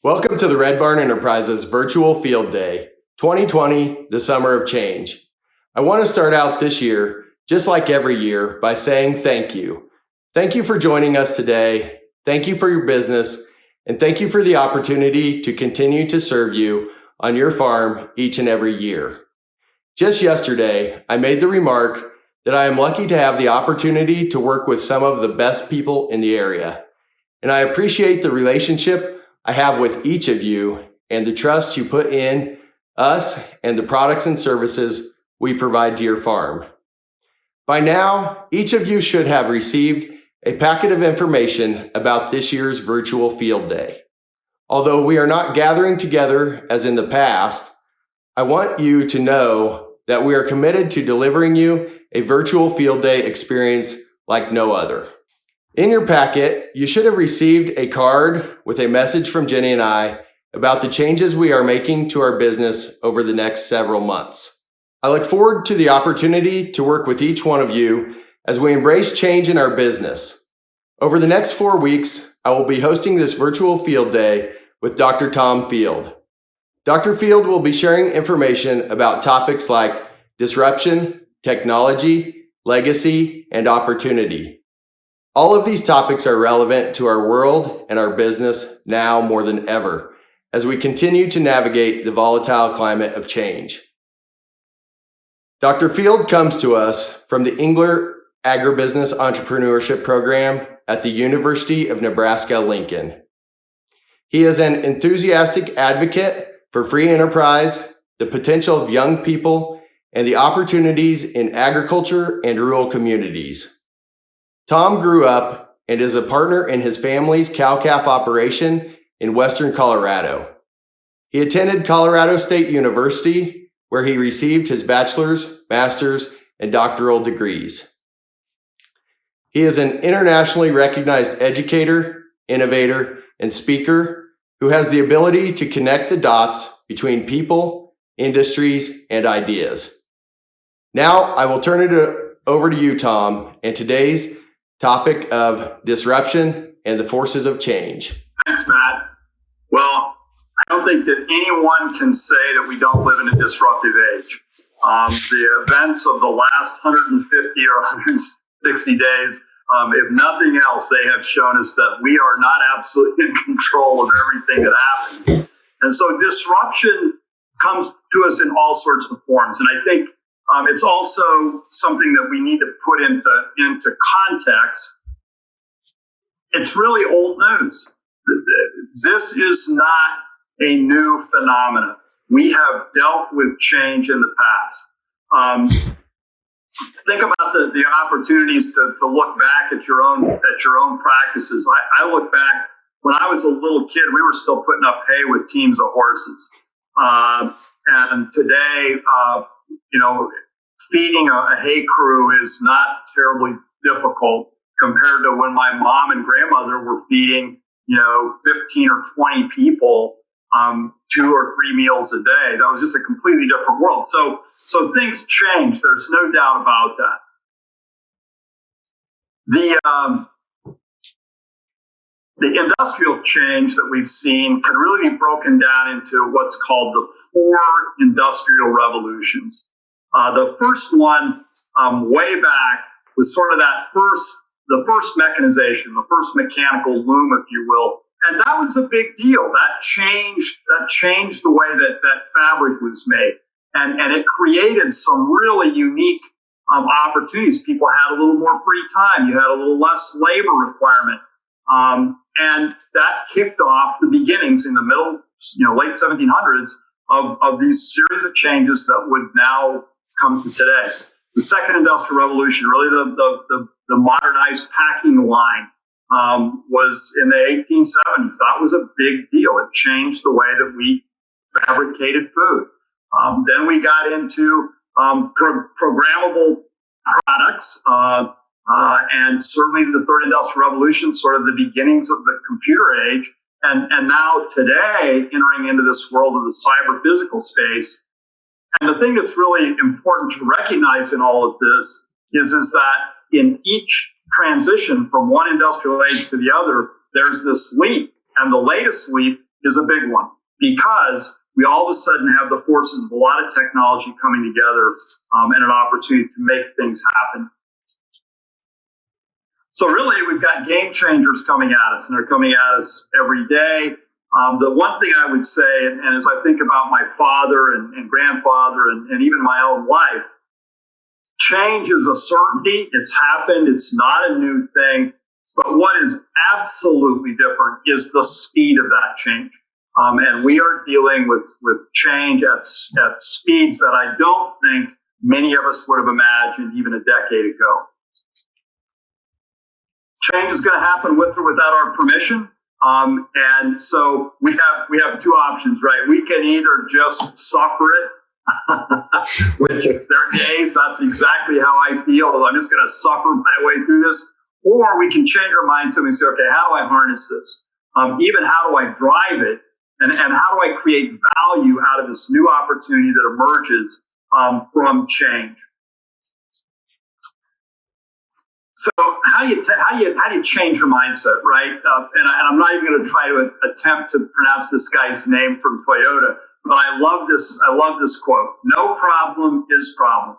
Welcome to the Red Barn Enterprises Virtual Field Day 2020, the Summer of Change. I want to start out this year, just like every year, by saying thank you. Thank you for joining us today. Thank you for your business, and thank you for the opportunity to continue to serve you on your farm each and every year. Just yesterday, I made the remark that I am lucky to have the opportunity to work with some of the best people in the area, and I appreciate the relationship I have with each of you and the trust you put in us and the products and services we provide to your farm. By now, each of you should have received a packet of information about this year's virtual field day. Although we are not gathering together as in the past, I want you to know that we are committed to delivering you a virtual field day experience like no other. In your packet, you should have received a card with a message from Jenny and I about the changes we are making to our business over the next several months. I look forward to the opportunity to work with each one of you as we embrace change in our business. Over the next 4 weeks, I will be hosting this virtual field day with Dr. Tom Field. Dr. Field will be sharing information about topics like disruption, technology, legacy, and opportunity. All of these topics are relevant to our world and our business now more than ever as we continue to navigate the volatile climate of change. Dr. Field comes to us from the Engler Agribusiness Entrepreneurship Program at the University of Nebraska-Lincoln. He is an enthusiastic advocate for free enterprise, the potential of young people, and the opportunities in agriculture and rural communities. Tom grew up and is a partner in his family's cow-calf operation in western Colorado. He attended Colorado State University, where he received his bachelor's, master's, and doctoral degrees. He is an internationally recognized educator, innovator, and speaker who has the ability to connect the dots between people, industries, and ideas. Now, I will turn it over to you, Tom, and today's topic of disruption and the forces of change. Thanks, Matt. Well, I don't think that anyone can say that we don't live in a disruptive age. The events of the last 150 or 160 days, if nothing else, they have shown us that we are not absolutely in control of everything that happens. And so disruption comes to us in all sorts of forms. And I think it's also something that we need to put into context. It's really old news. This is not a new phenomenon. We have dealt with change in the past. Think about the opportunities to look back at your own practices. I look back when I was a little kid. We were still putting up hay with teams of horses, and today, feeding a hay crew is not terribly difficult compared to when my mom and grandmother were feeding, 15 or 20 people 2 or 3 meals a day. That was just a completely different world. So things change. There's no doubt about that. The industrial change that we've seen can really be broken down into what's called the 4 industrial revolutions. The first one, way back, was sort of the first mechanization, the first mechanical loom, if you will, and that was a big deal. That changed the way that fabric was made, and it created some really unique opportunities. People had a little more free time. You had a little less labor requirement, and that kicked off the beginnings in the middle, late 1700s of these series of changes that would now come to today. The second industrial revolution, really the modernized packing line, was in the 1870s. That was a big deal. It changed the way that we fabricated food. Then we got into programmable products, and certainly the third industrial revolution, sort of the beginnings of the computer age. And now today, entering into this world of the cyber physical space. And the thing that's really important to recognize in all of this is that in each transition from one industrial age to the other, there's this leap. And the latest leap is a big one, because we all of a sudden have the forces of a lot of technology coming together and an opportunity to make things happen. So really, we've got game changers coming at us, and they're coming at us every day. The one thing I would say, and as I think about my father and grandfather and even my own life, change is a certainty. It's happened. It's not a new thing. But what is absolutely different is the speed of that change. And we are dealing with change at speeds that I don't think many of us would have imagined even a decade ago. Change is going to happen with or without our permission. And so we have two options, right? We can either just suffer it, which there are days that's exactly how I feel. I'm just going to suffer my way through this. Or we can change our mindset and say, okay, how do I harness this? Even how do I drive it? And how do I create value out of this new opportunity that emerges from change? So how do you change your mindset, right? And I'm not even going to try to attempt to pronounce this guy's name from Toyota, but I love this quote: "No problem is problem."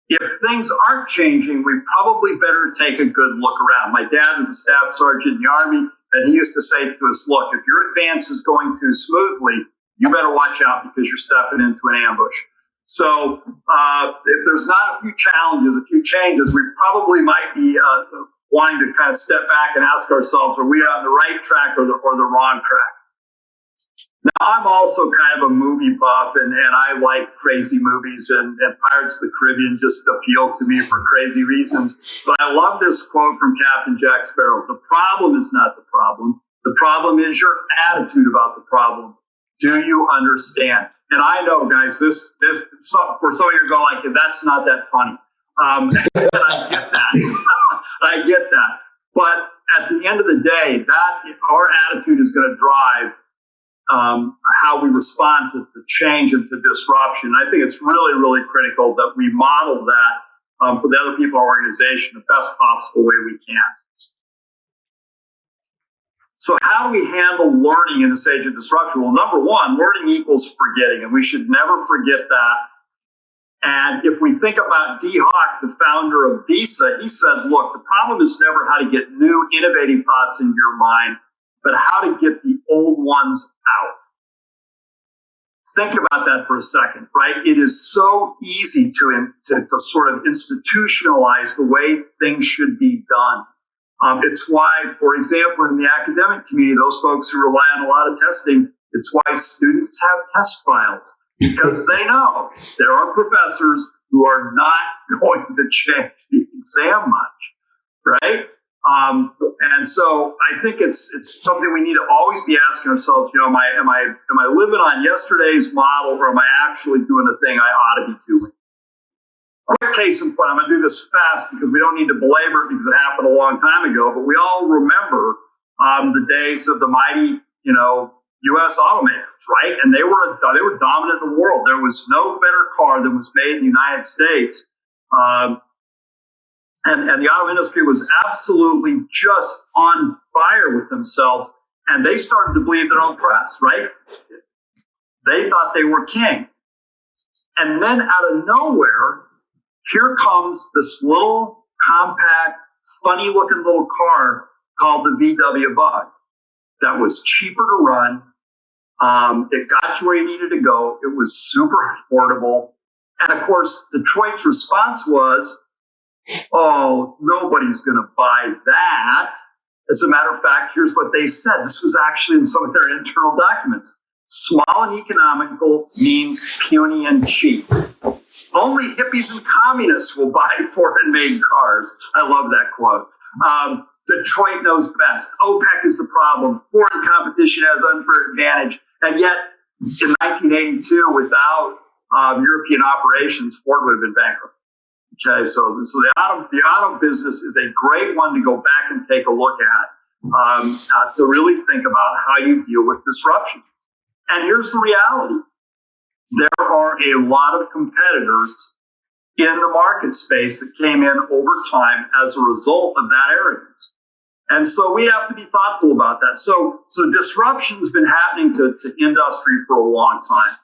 If things aren't changing, we probably better take a good look around. My dad was a staff sergeant in the Army, and he used to say to us, look, if your advance is going too smoothly, you better watch out because you're stepping into an ambush. So if there's not a few challenges, a few changes, we probably might be wanting to kind of step back and ask ourselves, are we on the right track or the wrong track? Now, I'm also kind of a movie buff, and I like crazy movies, and Pirates of the Caribbean just appeals to me for crazy reasons. But I love this quote from Captain Jack Sparrow: "The problem is not the problem. The problem is your attitude about the problem. Do you understand?" And I know, guys, this for some of you are going like, that's not that funny. And I get that. I get that. But at the end of the day, that our attitude is going to drive how we respond to change and to disruption. I think it's really, really critical that we model that for the other people in our organization the best possible way we can. So how do we handle learning in this age of disruption? Well, number one, learning equals forgetting, and we should never forget that. And if we think about Dee Hock, the founder of Visa, he said, look, the problem is never how to get new, innovative thoughts into your mind, but how to get the old ones out. Think about that for a second, right? It is so easy to sort of institutionalize the way things should be done. It's why, for example, in the academic community, those folks who rely on a lot of testing, it's why students have test files, because they know there are professors who are not going to change the exam much, right? And so I think it's something we need to always be asking ourselves, am I living on yesterday's model, or am I actually doing the thing I ought to be doing? Quick case in point, I'm going to do this fast because we don't need to belabor it because it happened a long time ago, but we all remember the days of the mighty, U.S. automakers, right? And they were dominant in the world. There was no better car than was made in the United States. And the auto industry was absolutely just on fire with themselves, and they started to believe their own press, right? They thought they were king. And then out of nowhere, here comes this little compact, funny-looking little car called the VW Bug that was cheaper to run. It got you where you needed to go. It was super affordable. And, of course, Detroit's response was, oh, nobody's going to buy that. As a matter of fact, here's what they said. This was actually in some of their internal documents. Small and economical means puny and cheap. Only hippies and communists will buy foreign-made cars. I love that quote. Detroit knows best. OPEC is the problem. Foreign competition has unfair advantage. And yet, in 1982, without European operations, Ford would have been bankrupt. Okay, so the auto business is a great one to go back and take a look at, to really think about how you deal with disruption. And here's the reality. There are a lot of competitors in the market space that came in over time as a result of that arrogance. And so we have to be thoughtful about that. So disruption's been happening to industry for a long time.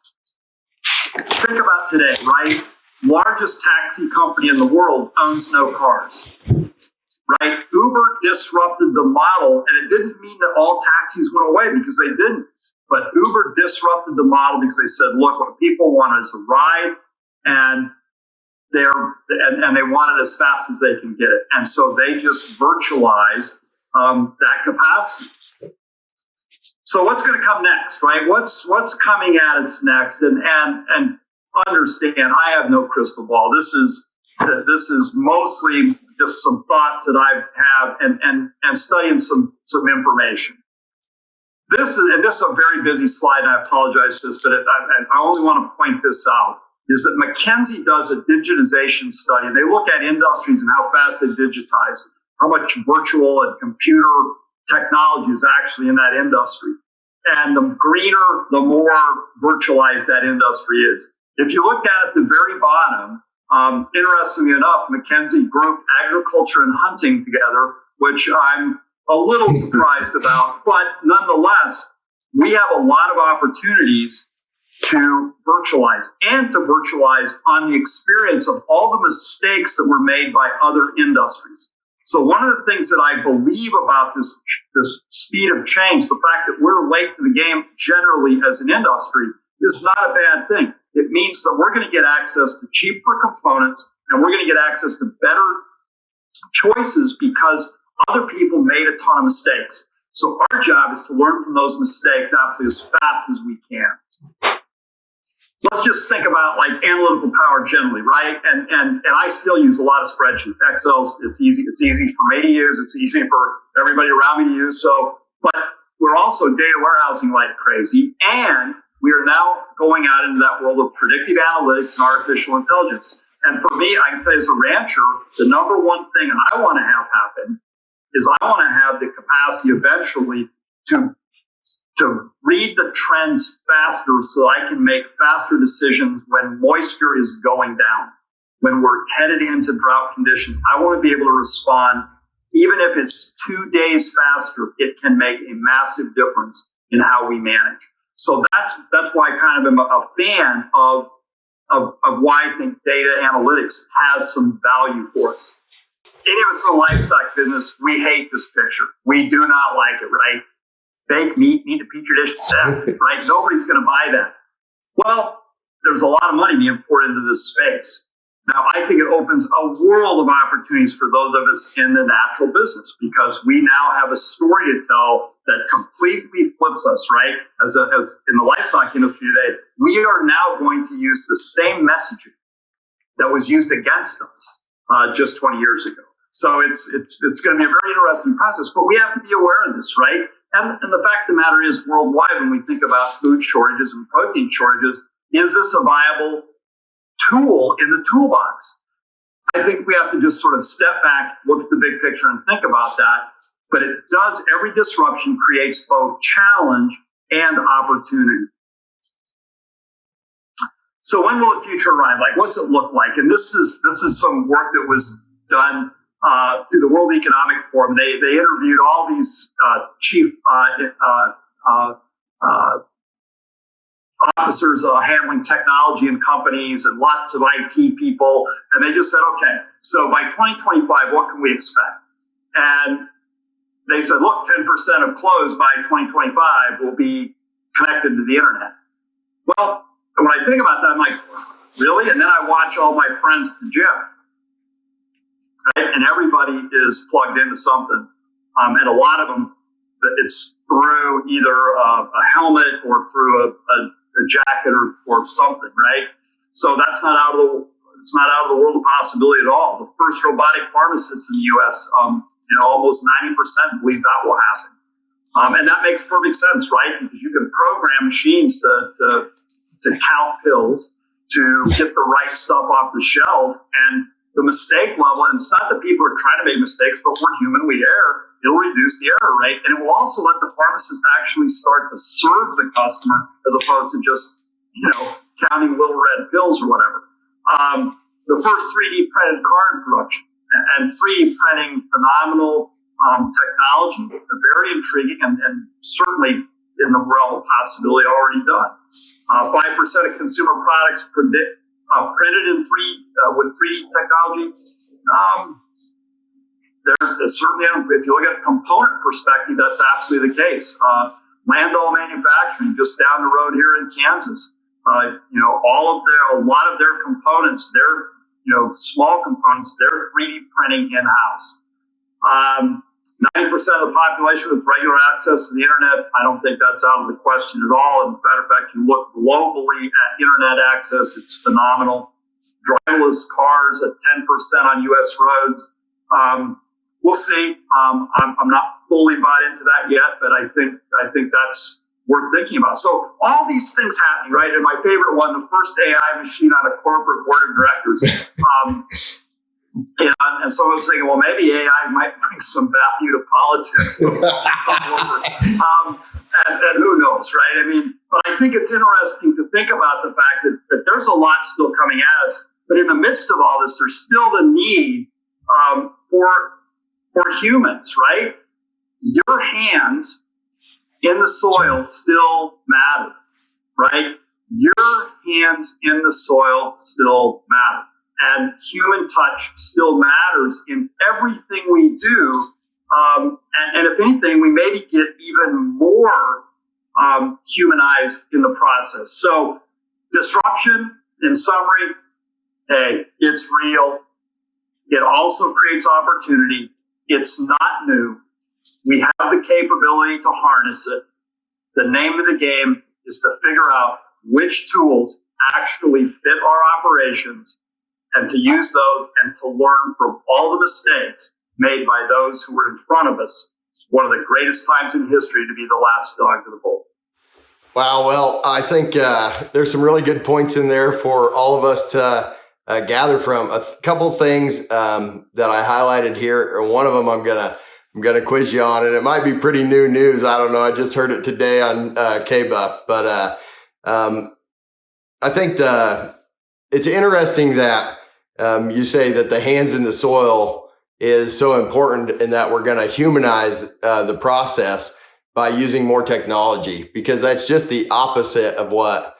Think about today, right? Largest taxi company in the world owns no cars, right? Uber disrupted the model, and it didn't mean that all taxis went away, because they didn't. But Uber disrupted the model because they said, look, what people want is a ride, and they want it as fast as they can get it. And so they just virtualized that capacity. So what's going to come next, right? What's coming at us next? And understand, I have no crystal ball. This is mostly just some thoughts that I have and studying some information. This is a very busy slide, and I apologize for this, but I only want to point this out, is that McKinsey does a digitization study, and they look at industries and how fast they digitize, how much virtual and computer technology is actually in that industry. And the greener, the more virtualized that industry is. If you look at the very bottom, interestingly enough, McKinsey grouped agriculture and hunting together, which I'm a little surprised about. But nonetheless, we have a lot of opportunities to virtualize, and to virtualize on the experience of all the mistakes that were made by other industries. So one of the things that I believe about this speed of change, the fact that we're late to the game generally as an industry, is not a bad thing. It means that we're going to get access to cheaper components, and we're going to get access to better choices because other people made a ton of mistakes. So our job is to learn from those mistakes absolutely as fast as we can. Let's just think about like analytical power generally, right? And I still use a lot of spreadsheets. Excel's, it's easy for me to use. It's easy for everybody around me to use. So, but we're also data warehousing like crazy. And we are now going out into that world of predictive analytics and artificial intelligence. And for me, I can tell you as a rancher, the number one thing I want to have happen is I want to have the capacity eventually to read the trends faster so I can make faster decisions when moisture is going down, when we're headed into drought conditions. I want to be able to respond, even if it's 2 days faster, it can make a massive difference in how we manage. So that's why I kind of am a fan of why I think data analytics has some value for us. Any of us in the livestock business, we hate this picture. We do not like it, right? Fake meat, need a petri dish to death, right? Nobody's going to buy that. Well, there's a lot of money being poured into this space. Now, I think it opens a world of opportunities for those of us in the natural business, because we now have a story to tell that completely flips us, right? As in the livestock industry today, we are now going to use the same messaging that was used against us just 20 years ago. So it's going to be a very interesting process, but we have to be aware of this, right? And the fact of the matter is, worldwide, when we think about food shortages and protein shortages, is this a viable tool in the toolbox? I think we have to just sort of step back, look at the big picture, and think about that. But it does, every disruption creates both challenge and opportunity. So when will the future arrive? Like, what's it look like? And this is some work that was done through the World Economic Forum. They interviewed all these chief officers handling technology in companies and lots of IT people, and they just said, okay, so by 2025, what can we expect? And they said, look, 10% of clothes by 2025 will be connected to the internet. Well, when I think about that, I'm like, really? And then I watch all my friends at the gym. Right? And everybody is plugged into something. And a lot of them, it's through either a helmet or through a jacket or something, right? So that's not out of the world of possibility at all. The first robotic pharmacists in the U.S., almost 90% believe that will happen. And that makes perfect sense, right? Because you can program machines to count pills, to get the right stuff off the shelf, and the mistake level, and it's not that people are trying to make mistakes, but we're human, we err. It'll reduce the error rate, and it will also let the pharmacist actually start to serve the customer as opposed to just, counting little red pills or whatever. The first 3D printed card production and 3D printing phenomenal technology, very intriguing, and certainly in the realm of possibility already done. 5% of consumer products printed in with 3D technology. There's certainly, if you look at a component perspective, that's absolutely the case. Landau Manufacturing, just down the road here in Kansas, a lot of their components, their small components, they're 3D printing in house. 90% of the population with regular access to the internet, I don't think that's out of the question at all. As a matter of fact, you look globally at internet access, it's phenomenal. Driverless cars at 10% on U.S. roads. We'll see. I'm not fully bought into that yet, but I think that's worth thinking about. So all these things happening, right? And my favorite one, the first AI machine on a corporate board of directors. And so I was thinking, well, maybe AI might bring some value to politics. And who knows, right? I mean, but I think it's interesting to think about the fact that there's a lot still coming at us. But in the midst of all this, there's still the need for humans, right? Your hands in the soil still matter, right? Your hands in the soil still matter. And human touch still matters in everything we do. And if anything, we maybe get even more humanized in the process. So disruption, in summary, hey, it's real. It also creates opportunity. It's not new. We have the capability to harness it. The name of the game is to figure out which tools actually fit our operations and to use those and to learn from all the mistakes made by those who were in front of us. It's one of the greatest times in history to be the last dog to the bull. Wow. Well, I think there's some really good points in there for all of us to gather from. A couple things that I highlighted here, and one of them I'm gonna quiz you on, and it might be pretty new news. I don't know. I just heard it today on KBuff, but I think it's interesting that you say that the hands in the soil is so important, and that we're going to humanize the process by using more technology, because that's just the opposite of what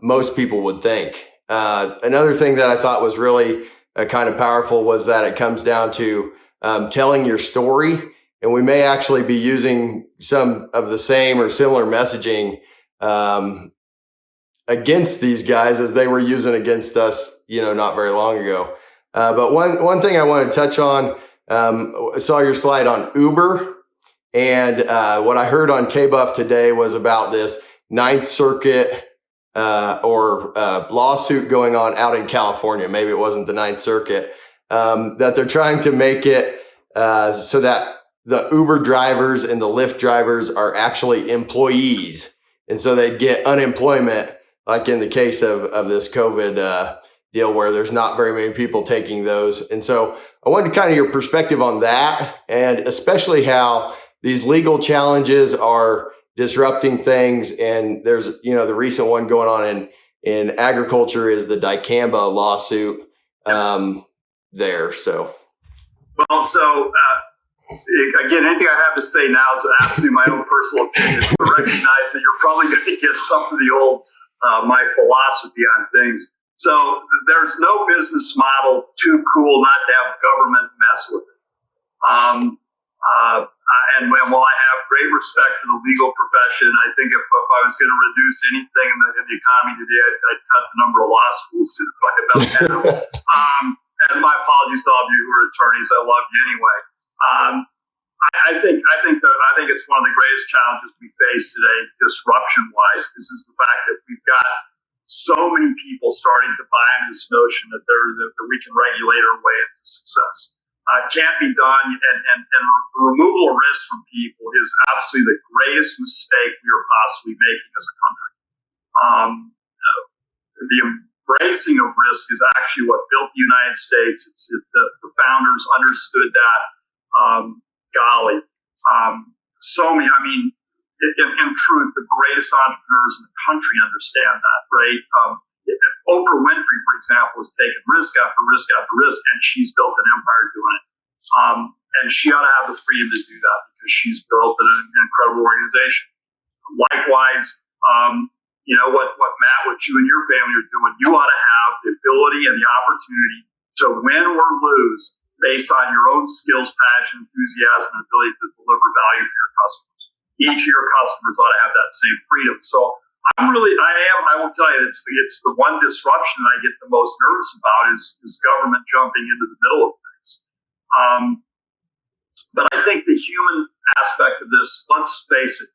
most people would think. Another thing that I thought was really kind of powerful was that it comes down to telling your story, and we may actually be using some of the same or similar messaging against these guys as they were using against us, not very long ago. But one thing I want to touch on, I saw your slide on Uber, and what I heard on KBuff today was about this Ninth Circuit lawsuit going on out in California. Maybe it wasn't the Ninth Circuit, that they're trying to make it so that the Uber drivers and the Lyft drivers are actually employees, and so they'd get unemployment, like in the case of this COVID deal where there's not very many people taking those. And so I wanted kind of your perspective on that, and especially how these legal challenges are disrupting things. And there's, the recent one going on in agriculture is the dicamba lawsuit there. So. Well, again, anything I have to say now is absolutely my own personal opinion. So recognize that you're probably going to get some of the old my philosophy on things. So there's no business model too cool not to have government mess with it. And while I have great respect for the legal profession, I think if I was going to reduce anything in the economy today, I'd cut the number of law schools by about half. And my apologies to all of you who are attorneys. I love you anyway. I think it's one of the greatest challenges we face today, disruption-wise, is the fact that we've got so many people starting to buy into this notion that we can regulate our way into success. It can't be done, and the removal of risk from people is absolutely the greatest mistake we are possibly making as a country. The embracing of risk is actually what built the United States. The founders understood that. In truth, the greatest entrepreneurs in the country understand that, right? Oprah Winfrey, for example, has taken risk after risk after risk, and she's built an empire doing it. And she ought to have the freedom to do that because she's built an incredible organization. Likewise, what Matt, what you and your family are doing, you ought to have the ability and the opportunity to win or lose based on your own skills, passion, enthusiasm, and ability to deliver value for your customers. Each of your customers ought to have that same freedom. So I will tell you, it's the one disruption that I get the most nervous about is government jumping into the middle of things. But I think the human aspect of this, let's face it,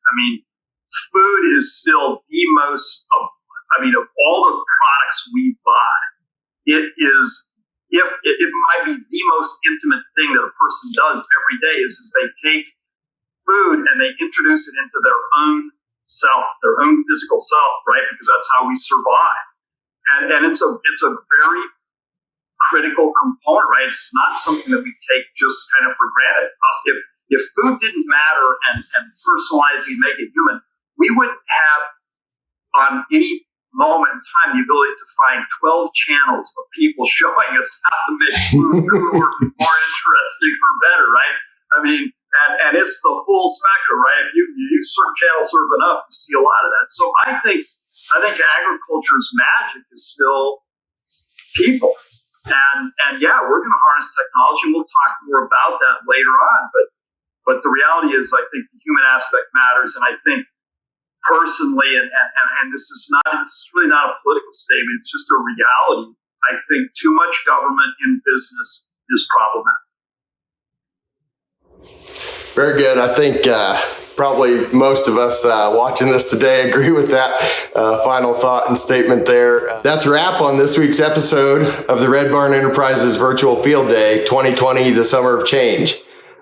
food is still the most, of all the products we buy, it might be the most intimate thing that a person does every day is they take food and they introduce it into their own self, their own physical self, right? Because that's how we survive. And it's a very critical component, right? It's not something that we take just kind of for granted. If food didn't matter and personalizing, make it human, we wouldn't have on any moment in time the ability to find 12 channels of people showing us how to make food more interesting or better, right? And it's the full spectrum, right? If you serve channel serve enough, you see a lot of that. So I think agriculture's magic is still people. And yeah, we're going to harness technology, and we'll talk more about that later on. But the reality is, I think the human aspect matters, and I think personally, and this is really not a political statement, it's just a reality. I think too much government in business is problematic. Very good. I think probably most of us watching this today agree with that final thought and statement there. That's a wrap on this week's episode of the Red Barn Enterprises Virtual Field Day 2020, the Summer of Change.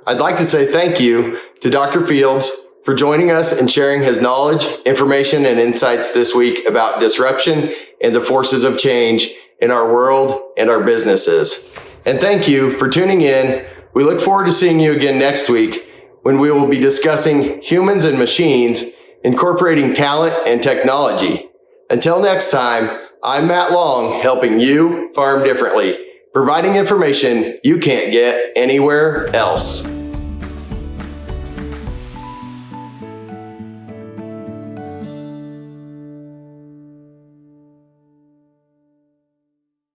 I'd like to say thank you to Dr. Fields for joining us and sharing his knowledge, information, and insights this week about disruption and the forces of change in our world and our businesses. And thank you for tuning in. We look forward to seeing you again next week when we will be discussing humans and machines, incorporating talent and technology. Until next time, I'm Matt Long, helping you farm differently, providing information you can't get anywhere else.